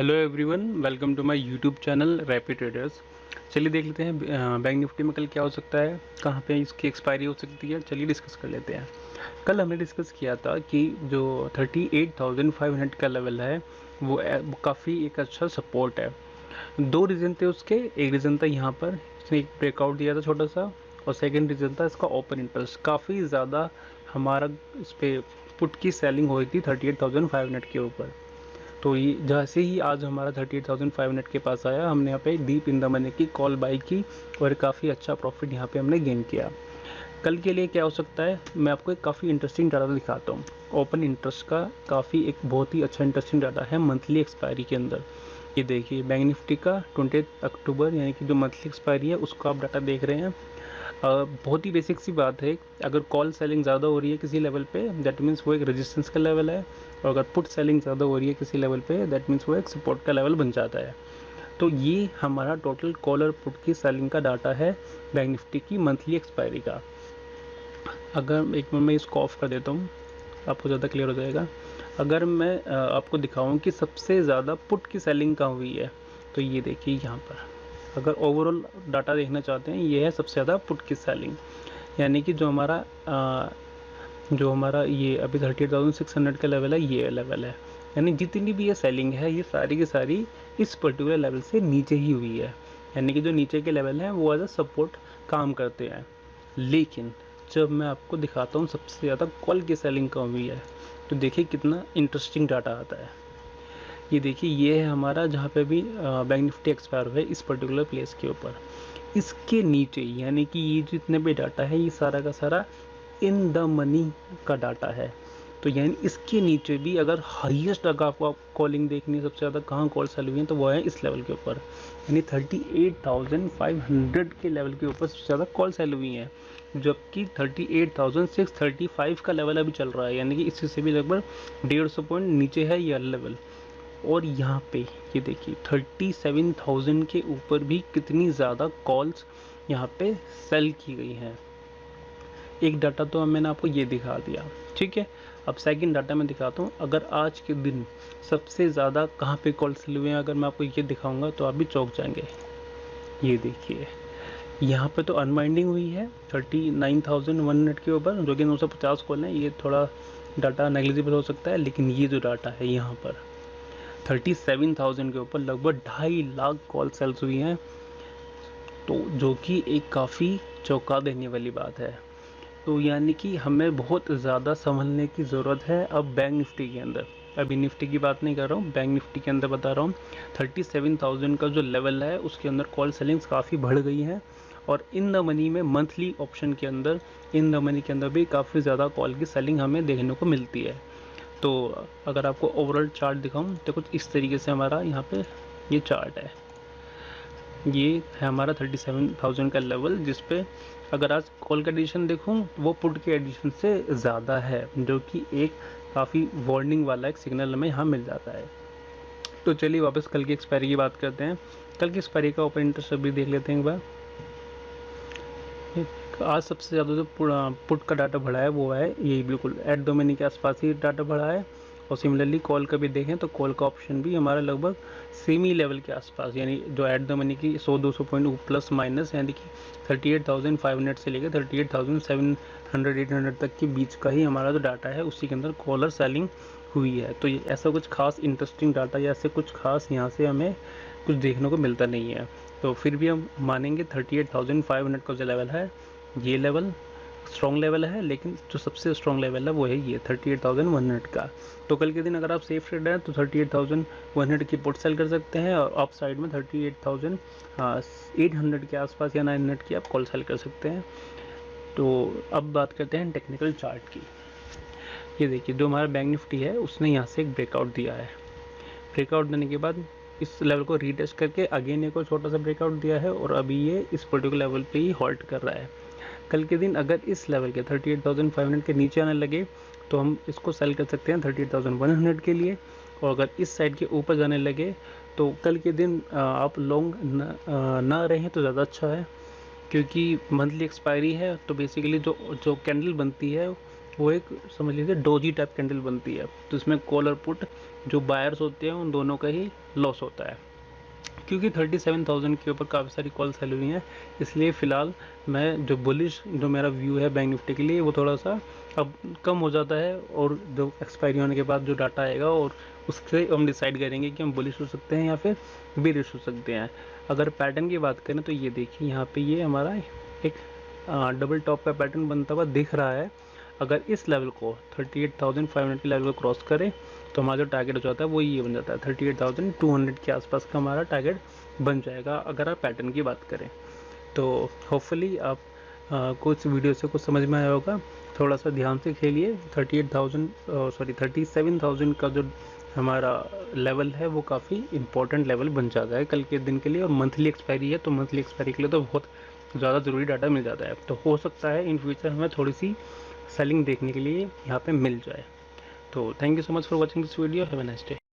Hello everyone, welcome to my YouTube channel rapid traders. चलिए देख लेते हैं बैंक निफ्टी में कल क्या हो सकता है, कहाँ पे इसकी एक्सपायरी हो सकती है। चलिए डिस्कस कर लेते हैं। कल हमने डिस्कस किया था कि जो 38,500 का लेवल है वो काफ़ी एक अच्छा सपोर्ट है। दो रीज़न थे उसके। एक रीज़न था यहाँ पर इसने एक ब्रेकआउट दिया था छोटा सा, और सेकेंड रीज़न था इसका ओपन इंटरेस्ट काफ़ी ज़्यादा हमारा इस पर पुट की सेलिंग हो रही थी 38,500 के ऊपर। तो ये जैसे ही आज हमारा 38,500 के पास आया, हमने यहाँ पे डीप इन द मनी की कॉल बाई की और काफ़ी अच्छा प्रॉफिट यहाँ पे हमने गेन किया। कल के लिए क्या हो सकता है, मैं आपको एक काफ़ी इंटरेस्टिंग डाटा दिखाता हूँ। ओपन इंटरेस्ट का काफ़ी एक बहुत ही अच्छा इंटरेस्टिंग डाटा है मंथली एक्सपायरी के अंदर। ये देखिए बैंक निफ्टी का 20 अक्टूबर यानी कि जो मंथली एक्सपायरी है उसका आप डाटा देख रहे हैं। बहुत ही बेसिक सी बात है, अगर कॉल सेलिंग ज़्यादा हो रही है किसी लेवल पे दैट मीन्स वो एक रेजिस्टेंस का लेवल है, और अगर पुट सेलिंग ज़्यादा हो रही है किसी लेवल पे दैट मीन्स वो एक सपोर्ट का लेवल बन जाता है। तो ये हमारा टोटल कॉल और पुट की सेलिंग का डाटा है बैंक निफ्टी की मंथली एक्सपायरी का। अगर एक मिनट मैं इसको ऑफ कर देता हूँ, आपको ज़्यादा क्लियर हो जाएगा। अगर मैं आपको दिखाऊँ कि सबसे ज़्यादा पुट की सेलिंग कहाँ हुई है, तो ये देखिए यहाँ पर। अगर ओवरऑल डाटा देखना चाहते हैं, ये है सबसे ज़्यादा पुट की सेलिंग, यानी कि जो हमारा ये अभी 38,600 का लेवल है, ये लेवल है। यानी जितनी भी ये सेलिंग है ये सारी की सारी इस पर्टिकुलर लेवल से नीचे ही हुई है। यानी कि जो नीचे के लेवल हैं वो एज अ सपोर्ट काम करते हैं। लेकिन जब मैं आपको दिखाता हूँ सबसे ज़्यादा कॉल की सेलिंग कहाँ हुई है, तो देखिए कितना इंटरेस्टिंग डाटा आता है। ये देखिए ये है हमारा जहाँ पे भी बैंक निफ्टी एक्सपायर हुआ है इस पर्टिकुलर प्लेस के ऊपर। इसके नीचे यानी कि ये जितने भी डाटा है ये सारा का सारा इन द मनी का डाटा है। तो यानी इसके नीचे भी अगर हाईएस्ट अगर आपको कॉलिंग देखनी है सबसे ज़्यादा कहाँ कॉल सेल हुई है, तो वो है इस लेवल के ऊपर, यानी 38,500 के लेवल के ऊपर सबसे ज़्यादा कॉल सेल हुई हैं। जबकि 38,635 का लेवल अभी चल रहा है, यानी कि इससे से भी लगभग 150 पॉइंट नीचे है ये लेवल। और यहाँ पे ये देखिए 37,000 के ऊपर भी कितनी ज़्यादा कॉल्स यहाँ पे सेल की गई हैं। एक डाटा तो मैंने आपको ये दिखा दिया, ठीक है। अब सेकंड डाटा मैं दिखाता हूँ। अगर आज के दिन सबसे ज़्यादा कहाँ पे कॉल सेल हुए हैं, अगर मैं आपको ये दिखाऊंगा तो आप भी चौंक जाएंगे। ये देखिए यहाँ पे तो अनवाइंडिंग हुई है 39,100 के ऊपर, जो कि 950 कॉल है। ये थोड़ा डाटा नेग्लिजिबल हो सकता है, लेकिन ये जो डाटा है यहाँ पर 37,000 के ऊपर लगभग 2.5 लाख कॉल सेल्स हुई हैं, तो जो कि एक काफ़ी चौंका देने वाली बात है। तो यानी कि हमें बहुत ज़्यादा संभलने की ज़रूरत है अब बैंक निफ्टी के अंदर। अभी निफ्टी की बात नहीं कर रहा हूँ, बैंक निफ्टी के अंदर बता रहा हूँ। 37,000 का जो लेवल है उसके अंदर कॉल सेलिंग्स काफ़ी बढ़ गई हैं, और इन द मनी में मंथली ऑप्शन के अंदर इन द मनी के अंदर भी काफ़ी ज़्यादा कॉल की सेलिंग हमें देखने को मिलती है। तो अगर आपको ओवरऑल चार्ट दिखाऊँ तो कुछ इस तरीके से हमारा यहाँ पे ये चार्ट है। ये है हमारा 37,000 का लेवल, जिस पे अगर आज कॉल का एडिशन देखूँ वो पुट के एडिशन से ज़्यादा है, जो कि एक काफ़ी वार्निंग वाला एक सिग्नल हमें यहाँ मिल जाता है। तो चलिए वापस कल की एक्सपायरी की बात करते हैं। कल की एक्सपायरी का ओपन इंटरेस्ट अभी देख लेते हैं एक बार। आज सबसे ज़्यादा जो पुट का डाटा बढ़ा है वो है यही बिल्कुल एट द मनी के आसपास ही डाटा बढ़ा है। और सिमिलरली कॉल का भी देखें तो कॉल का ऑप्शन भी हमारा लगभग सेमी लेवल के आसपास, यानी जो एट द मनी की 100-200 पॉइंट प्लस माइनस, यानी कि 38,500 से लेकर 38,700-800 तक के बीच का ही हमारा जो डाटा है उसी के अंदर कॉलर सेलिंग हुई है। तो ये ऐसा कुछ खास इंटरेस्टिंग डाटा या ऐसे कुछ खास यहाँ से हमें कुछ देखने को मिलता नहीं है। तो फिर भी हम मानेंगे 38,500 का जो लेवल है ये लेवल स्ट्रॉन्ग लेवल है, लेकिन जो सबसे स्ट्रॉन्ग लेवल है वो है ये 38,100 का। तो कल के दिन अगर आप सेफ ट्रेड हैं तो 38,100 की पुट सेल कर सकते हैं, और अप साइड में 38,800 के आसपास या 900 की आप कॉल सेल कर सकते हैं। तो अब बात करते हैं टेक्निकल चार्ट की। ये देखिए जो हमारा बैंक निफ्टी है उसने यहाँ से एक ब्रेकआउट दिया है। ब्रेकआउट देने के बाद इस लेवल को रीटेस्ट करके अगेन एक और छोटा सा ब्रेकआउट दिया है, और अभी ये इस पर्टिकुलर लेवल पे ही हॉल्ट कर रहा है। कल के दिन अगर इस लेवल के 38,500 के नीचे आने लगे तो हम इसको सेल कर सकते हैं 38,100 के लिए, और अगर इस साइड के ऊपर जाने लगे तो कल के दिन आप लॉन्ग ना रहें तो ज़्यादा अच्छा है, क्योंकि मंथली एक्सपायरी है। तो बेसिकली जो जो कैंडल बनती है वो एक समझ लीजिए डोजी टाइप कैंडल बनती है, तो इसमें कॉल और पुट जो बायर्स होते हैं उन दोनों का ही लॉस होता है। क्योंकि 37,000 के ऊपर काफ़ी सारी कॉल सेल हुई हैं, इसलिए फ़िलहाल मैं जो बुलिश जो मेरा व्यू है बैंक निफ्टी के लिए वो थोड़ा सा अब कम हो जाता है, और जो एक्सपायरी होने के बाद जो डाटा आएगा और उससे हम डिसाइड करेंगे कि हम बुलिश हो सकते हैं या फिर बेरिश हो सकते हैं। अगर पैटर्न की बात करें तो ये देखिए यहाँ पे ये हमारा एक डबल टॉप का पैटर्न बनता हुआ दिख रहा है। अगर इस लेवल को 38,500 के लेवल को क्रॉस करें तो हमारा जो टारगेट हो जाता है वो ये बन जाता है, 38,200 के आसपास का हमारा टारगेट बन जाएगा अगर आप पैटर्न की बात करें। तो होपफुली आप को इस वीडियो से कुछ समझ में आया होगा। थोड़ा सा ध्यान से खेलिए। 37,000 का जो हमारा लेवल है वो काफ़ी इंपॉर्टेंट लेवल बन जाता है कल के दिन के लिए, और मंथली एक्सपायरी है तो मंथली एक्सपायरी के लिए तो बहुत ज़्यादा ज़रूरी डाटा मिल जाता है। तो हो सकता है इन फ्यूचर हमें थोड़ी सी सेलिंग देखने के लिए यहाँ पे मिल जाए। तो thank you so much for watching this video. Have a nice day.